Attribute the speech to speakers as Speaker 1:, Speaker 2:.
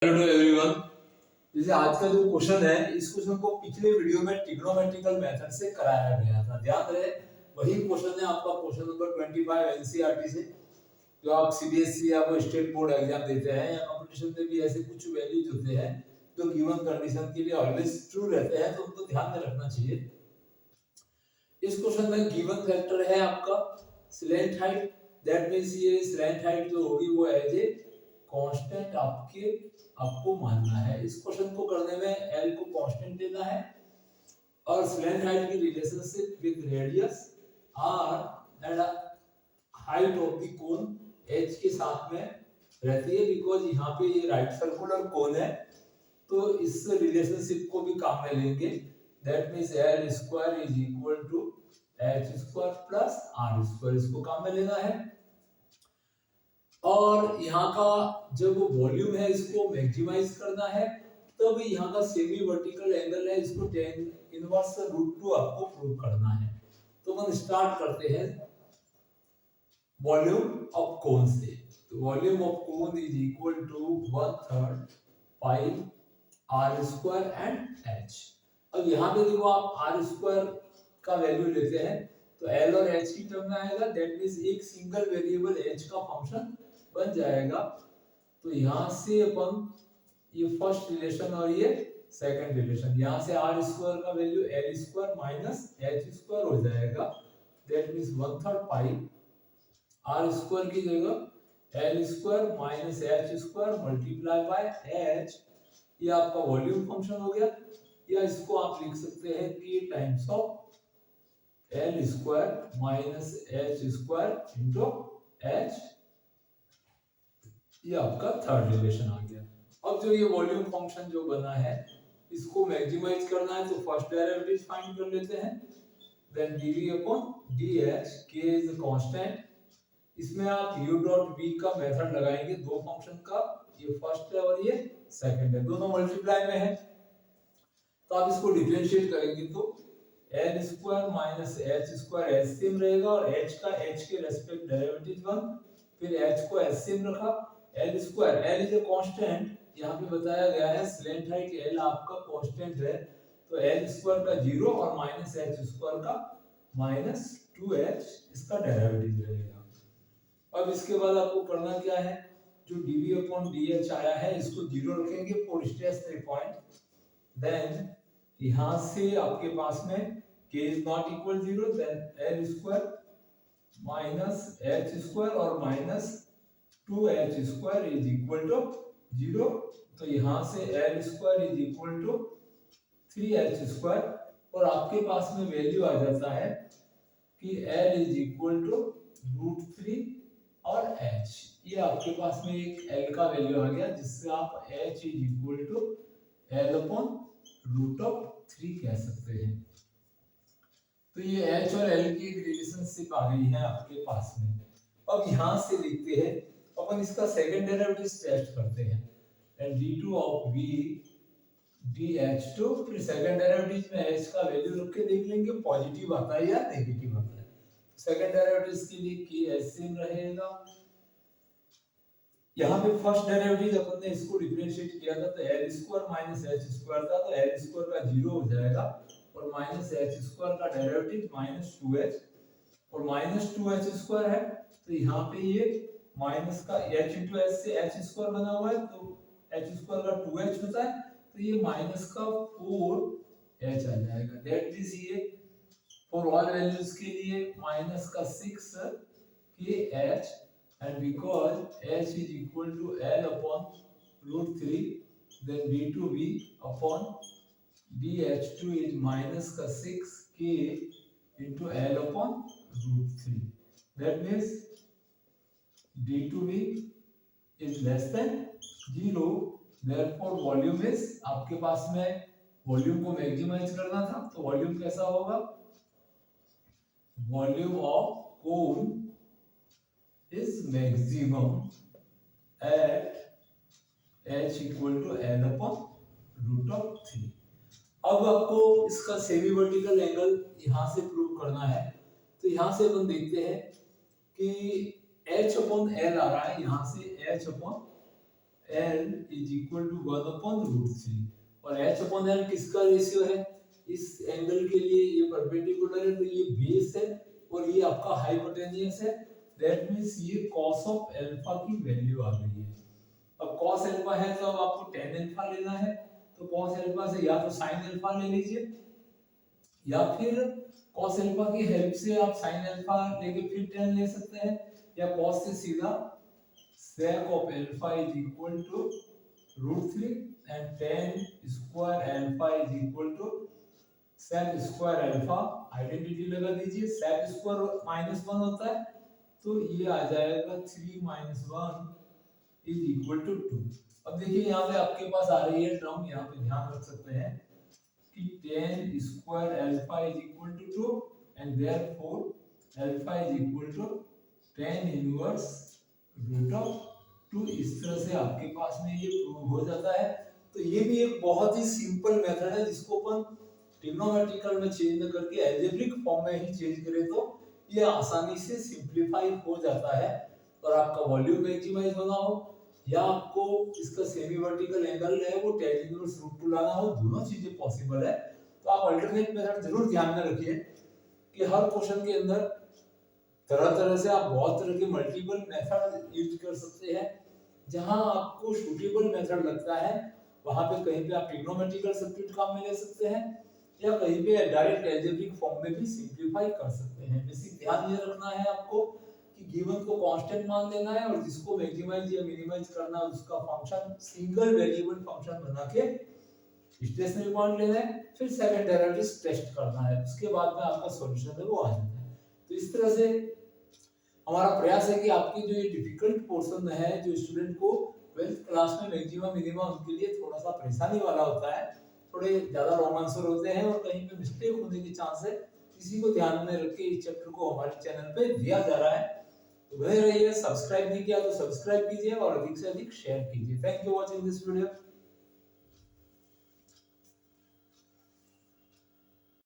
Speaker 1: Hello to everyone. जैसे आज का जो क्वेश्चन है, इस क्वेश्चन को पिछले वीडियो में ट्रिग्नोमेट्रिकल मेथड से कराया गया था। ध्यान रहे, वही क्वेश्चन है आपका क्वेश्चन नंबर 25 एनसीईआरटी से, जो आप सीबीएसई या वो स्टेट बोर्ड एग्जाम देते हैं या कंपटीशन में भी ऐसे कुछ वैल्यूज होते हैं जो गिवन कंडीशन के लिए ऑलवेज ट्रू रहते हैं, तो उनको ध्यान में रखना चाहिए। इस क्वेश्चन में गिवन फैक्टर है आपका स्लैंट हाइट। दैट मींस ये स्लैंट हाइट जो होगी वो एज ए कांस्टेंट आपको मानना है। इस क्वेश्चन को करने में एल को कांस्टेंट लेना है और स्लैंट हाइट की relationship with radius R and height of the cone H के साथ में रहती है, बिकॉज यहाँ पे ये राइट सर्कुलर कोन है, तो इस रिलेशनशिप को भी काम में लेंगे। That means L square is equal to H square plus R square, इसको काम में लेना है। और यहाँ का जब वॉल्यूम है इसको मैक्सिमाइज करना है, तब यहाँ का सेमी वर्टिकल एंगल है, इसको tan इनवर्स √2 आपको प्रूव करना है। तो हम स्टार्ट करते हैं वॉल्यूम ऑफ कोन से। तो volume of cone is equal to 1/3 pi R square and H. अब यहाँ पे देखो, आप आर स्क्वायर का वैल्यू लेते हैं तो एल और एच की टर्म में आएगा। दैट मींस एक सिंगल वेरिएबल एच का फंक्शन बन जाएगा। तो यहाँ से अपन ये फर्स्ट रिलेशन और ये सेकंड रिलेशन, यहाँ से आर स्क्वायर का value L square minus H square हो जाएगा। That means 1/3 pi R square की जगह L square minus H square multiply by H, ये आपका वॉल्यूम फंक्शन हो गया। या इसको आप लिख सकते हैं कि times of L square minus H square into H, ये आपका थर्ड रिलेशन आ गया। अब जो ये वॉल्यूम फंक्शन जो बना है, इसको मैक्सिमाइज करना है, तो फर्स्ट डेरिवेटिव फाइंड कर लेते हैं। Then dv upon dh, k is a constant. इसमें आप u डॉट v का मेथड लगाएंगे दो फंक्शन का, ये फर्स्ट है और ये सेकंड है, दोनों मल्टीप्लाई में है। तो आप इसको डिफरेंशिएट करेंगे तो n square minus h square HCM रहेगा, और h का h के रेस्पेक्ट डेरिवेटिव 1, फिर h को एचसीएम रखा। L square, L is a constant, यहाँ पे बताया गया है स्लैंट हाइट एल आपका कांस्टेंट है, तो एल स्क्वायर का 0 और माइनस एच स्क्वायर का माइनस 2h, इसका डेरिवेटिव रहेगा। अब इसके बाद आपको करना क्या है, जो dv अपॉन dh आया है इसको 0 रखेंगे फॉर स्टेशनरी पॉइंट। देन यहाँ से आपके पास में k is not equal 0, then L square minus H square और minus 2h square is equal to 0। तो यहाँ से L square is equal to 3h square, और आपके पास में वैल्यू आ जाता है कि l इज इक्वल टू √3 और h, ये आपके पास में एक l का वैल्यू आ गया, जिससे आप h is equal to l upon √3 कह सकते हैं। तो ये h और l की एक रिलेशनशिप आ गई है आपके पास में। अब यहाँ से लिखते हैं, अपन इसका सेकंड डेरिवेटिव टेस्ट करते हैं। And d2 of v dh2, फिर सेकंड डेरिवेटिव में h का वैल्यू रख के देख लेंगे पॉजिटिव आता है या नेगेटिव आता है। सेकंड डेरिवेटिव के लिए k सेम रहेगा। यहाँ पे फर्स्ट डेरिवेटिव अपन ने इसको डिफरेंशिएट किया था, तो l square minus h square था, तो l स्क्वायर का 0 हो जाएगा, और माइनस h स्क्वायर का डेरिवेटिव माइनस 2h, और माइनस 2h स्क्वायर है, तो यहाँ पे ये माइनस का h इंटू h से h स्क्वायर बना हुआ है, तो h स्क्वायर का 2h होता है, तो ये माइनस का 4h आ जाएगा। दैट मींस ये फॉर ऑल वैल्यूज के लिए माइनस का 6kh, and because h is equal to l upon √3, then d2v upon dh2 is minus का 6k into l upon √3. That means d2v is less than 0. Therefore volume is, आपके पास में volume को maximise करना था, तो volume कैसा होगा, volume of cone is maximum at h equal to l upon √3. अब आपको इसका सेमी वर्टिकल एंगल यहाँ से प्रूव करना है, तो यहाँ से अपन देखते हैं कि h अपॉन l आ रहा है, यहाँ से h upon L is equal to 1/√3 और H/L किसका रेशियो है? इस एंगल के लिए ये परपेंडिकुलर है तो ये बेस है और ये आपका हाइपोटेन्यूस है। दैट मींस ये cos ऑफ अल्फा की वैल्यू आ गई है। अब cos अल्फा है तो अब आपको tan अल्फा लेना है, तो cos अल्फा से या तो sin अल्फा ले लीजिए या फिर cos अल्फा की हेल्प से आप sin अल्फा लेके फिर tan ले सकते हैं, या cos से सीधा sec of alpha is equal to √3 and tan square alpha is equal to sec square alpha। Identity लगा दीजिए, sec square -1 होता है तो ये आ जाएगा 3 - 1 is equal to 2। अब देखिए यहाँ पे आपके पास आ रही है टर्म, यहाँ पे ध्यान रख सकते हैं कि tan square alpha is equal to 2 and therefore alpha is equal to tan inverse root of 2। इस तरह से आपके पास में ये प्रूव हो जाता है। तो ये भी एक बहुत ही सिंपल मेथड है जिसको अपन ट्रिग्नोमेट्रिकल में चेंज न करके अलजेब्रिक फॉर्म में ही चेंज करें तो ये आसानी से सिंपलीफाई हो जाता है। और आपका वॉल्यूम मैक्सिमाइज होना हो या आपको इसका सेमी वर्टिकल एंगल है वो tan इनवर्स √2 लाना हो, दोनों चीजें पॉसिबल है। तो आप अल्टरनेट मेथड जरूर ध्यान में रखिए कि हर क्वेश्चन के अंदर तरह तरह से आप बहुत तरह के मल्टीपल मेथड यूज कर सकते हैं। जहां आपको सूटेबल मेथड लगता है वहां पे कहीं पे आप ट्रिग्नोमेट्रिकल सब्स्टिट्यूट काम में ले सकते हैं या कहीं पे डायरेक्ट अलजेब्रिक फॉर्म में भी सिंपलीफाई कर सकते हैं। बेसिक ध्यान ये रखना है आपको कि गिवन को कांस्टेंट मान लेना है और जिसको मैक्सिमाइज या मिनिमाइज करना है उसका फंक्शन सिंगल वेरिएबल फंक्शन बना के स्टेशनरी पॉइंट लेना है, फिर सेकंड डेरिवेटिव टेस्ट करना है, उसके बाद में आपका सॉल्यूशन है वो आ जाता है। तो इस तरह से हमारा प्रयास है कि आपकी जो ये डिफिकल्ट पोर्शन है जो स्टूडेंट को 12th क्लास में मैक्सिमम मिनिमम उनके लिए थोड़ा सा परेशानी वाला होता है, थोड़े ज्यादा रॉन्ग आंसर होते हैं और कहीं पे मिस्टेक होने के चांस है, इसी को ध्यान में रख के इस चैप्टर को हमारे चैनल पे दिया जा रहा है। तो बने रहिए, सब्सक्राइब नहीं किया तो सब्सक्राइब कीजिए और अधिक से अधिक शेयर कीजिए। Thank you watching this video.